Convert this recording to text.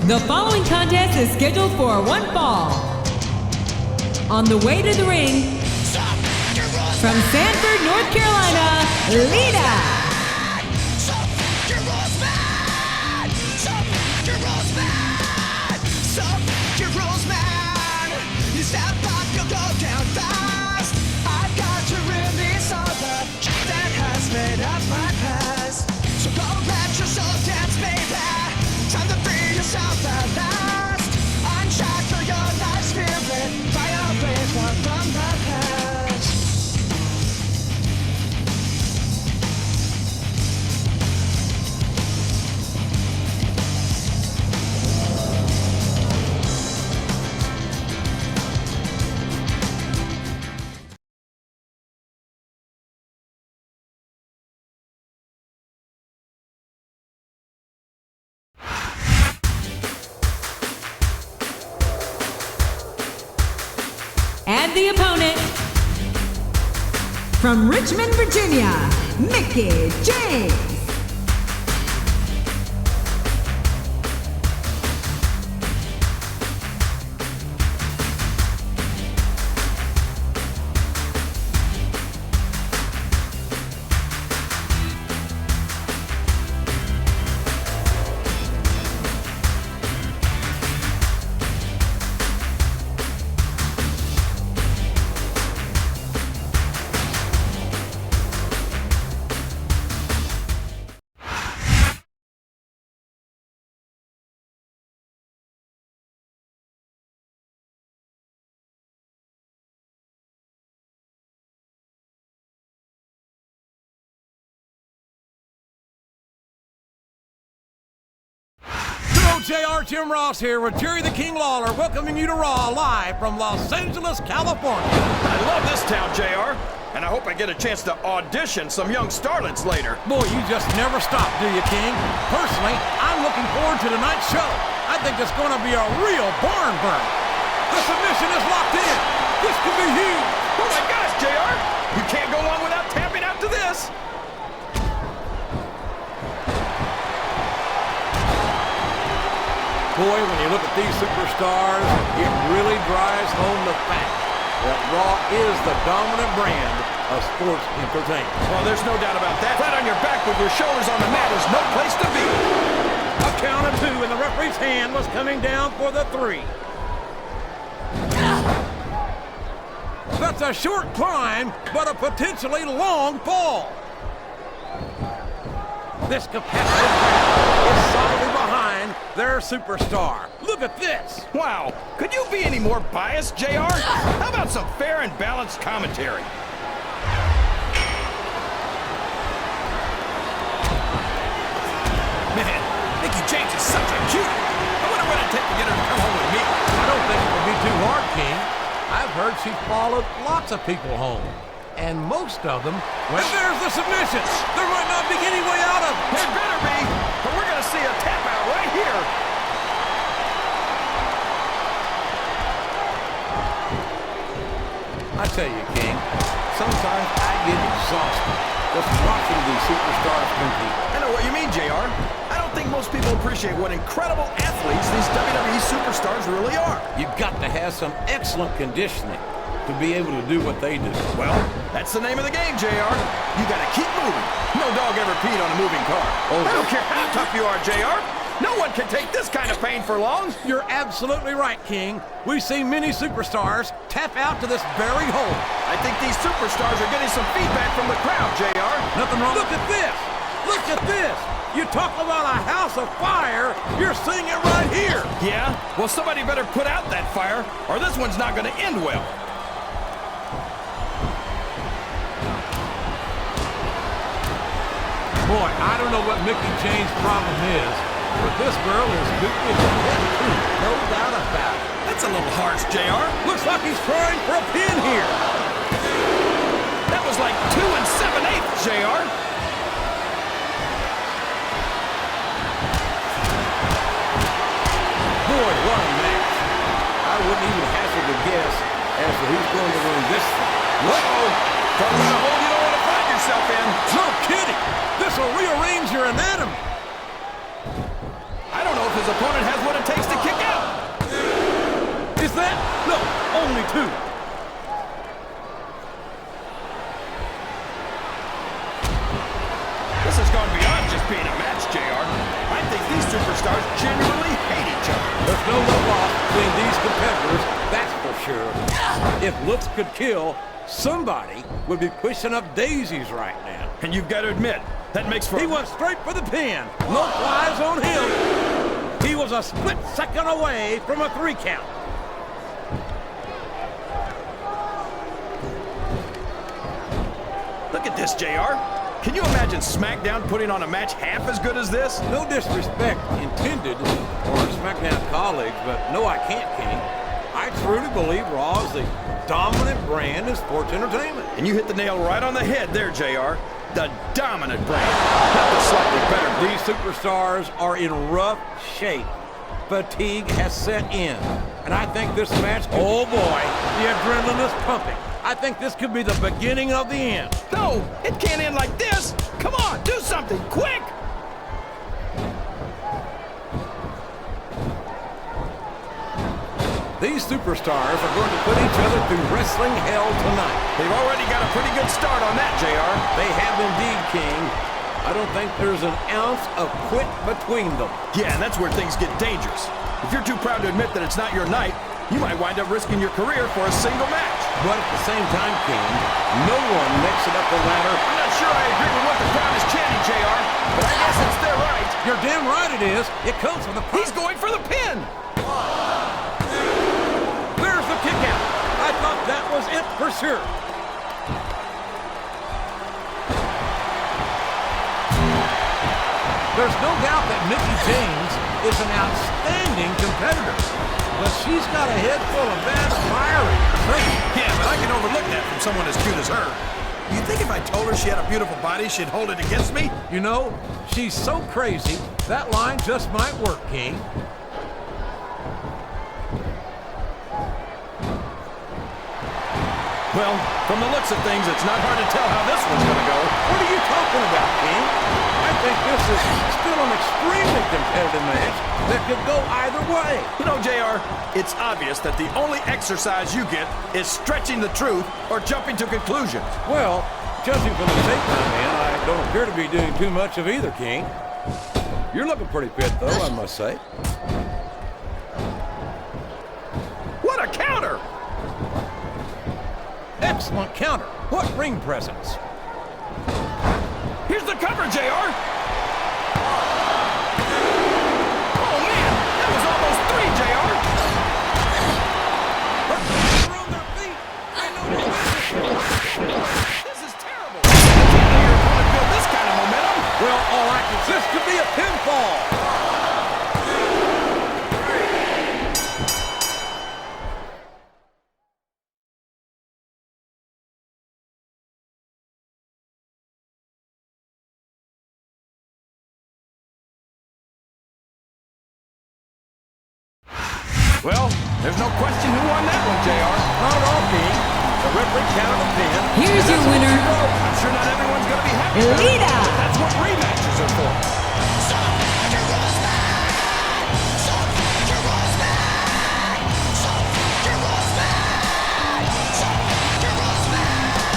The following contest is scheduled for one fall. On the way to the ring, from Sanford, North Carolina, Lita. Made up my past. So go let your soul dance, baby. Time to free yourself at last. Unshackle your life spirit. Violate one from the past. And the opponent, from Richmond, Virginia, Mickie James. JR Jim Ross here with Jerry the King Lawler, welcoming you to Raw live from Los Angeles, California. I love this town, JR, and I hope I get a chance to audition some young starlets later. Boy, you just never stop, do you, King? Personally, I'm looking forward to tonight's show. I think it's going to be a real barn burner. The submission is locked in. This could be huge. Oh my gosh, JR! You can't go long without tapping out to this. Boy, when you look at these superstars, it really drives home the fact that Raw is the dominant brand of sports entertainment. Well, there's no doubt about that. Flat on your back with your shoulders on the mat is no place to be. A count of two, and the referee's hand was coming down for the 3. That's a short climb, but a potentially long fall. This competitive crowd is solidly behind their superstar. Look at this. Wow, could you be any more biased, JR? How about some fair and balanced commentary? Man, Mickie James is such a cutie. I wonder what it'd take to get her to come home with me. I don't think it would be too hard, King. I've heard she's followed lots of people home. And most of them, well, and there's the submission. There might not be any way out of it. There better be, but we're going to see a tap out right here. I tell you, King, sometimes I get exhausted just watching these superstars compete. I know what you mean, JR. I don't think most people appreciate what incredible athletes these WWE superstars really are. You've got to have some excellent conditioning to be able to do what they do. Well, that's the name of the game, JR. You gotta keep moving. No dog ever peed on a moving car. Oh, I don't care how tough you are, JR. No one can take this kind of pain for long. You're absolutely right, King. We see many superstars tap out to this very hole. I think these superstars are getting some feedback from the crowd, JR. Nothing wrong. Look at this. Look at this. You talk about a house of fire, you're seeing it right here. Yeah? Well, somebody better put out that fire, or this one's not gonna end well. Boy, I don't know what Mickie James' problem is, but this girl is goofy as heck too, no doubt about it. That's a little harsh, JR. Looks like he's trying for a pin here. That was like 2 7/8, JR. Boy, what a match. I wouldn't even hazard a guess as to who's going to win this thing. Uh-oh. Talk about a hole you don't want to find yourself in. No kidding. This will rearrange your anatomy. I don't know if his opponent has what it takes being a match, JR. I think these superstars genuinely hate each other. There's no love lost between these competitors, that's for sure. If looks could kill, somebody would be pushing up daisies right now. And you've got to admit, that makes for... He went straight for the pin. No flies on him. He was a split second away from a 3 count. Look at this, JR. Can you imagine SmackDown putting on a match half as good as this? No disrespect intended for our SmackDown colleagues, but no, I can't, King. I truly believe Raw is the dominant brand in sports entertainment. And you hit the nail right on the head there, JR. The dominant brand. Not the slightly better. These superstars are in rough shape. Fatigue has set in. And I think this match, oh boy, the adrenaline is pumping. I think this could be the beginning of the end. No, it can't end like this. Come on, do something, quick! These superstars are going to put each other through wrestling hell tonight. They've already got a pretty good start on that, JR. They have indeed, King. I don't think there's an ounce of quit between them. Yeah, and that's where things get dangerous. If you're too proud to admit that it's not your night, you might wind up risking your career for a single match. But at the same time, King, no one makes it up the ladder. I'm not sure I agree with what the crowd is chanting, JR, but I guess it's their right. You're damn right it is. It comes from the... He's going for the pin! There's the kick out. I thought that was it for sure. There's no doubt that Mickie James is an outstanding competitor. But she's got a head full of bad fiery training. Yeah, but I can overlook that from someone as cute as her. You think if I told her she had a beautiful body, she'd hold it against me? You know, she's so crazy, that line just might work, King. Well, from the looks of things, it's not hard to tell how this one's going to go. What are you talking about, King? I think this is still an extremely competitive match that could go either way. You know, JR, it's obvious that the only exercise you get is stretching the truth or jumping to conclusions. Well, judging from the tape, my man, I don't appear to be doing too much of either, King. You're looking pretty fit, though, I must say. What a counter! Excellent counter. What ring presence. Here's the cover, JR. Oh, man, that was almost 3, JR. They're on their feet. I know This is terrible. I can't let your opponent build this kind of momentum. well, all I can say, this could be a pinfall. Well, there's no question who won that one, JR. Not at all, King. The referee counted the pin. Here's your winner, I'm sure not everyone's going to be happy. Lita. That's what rematches are for.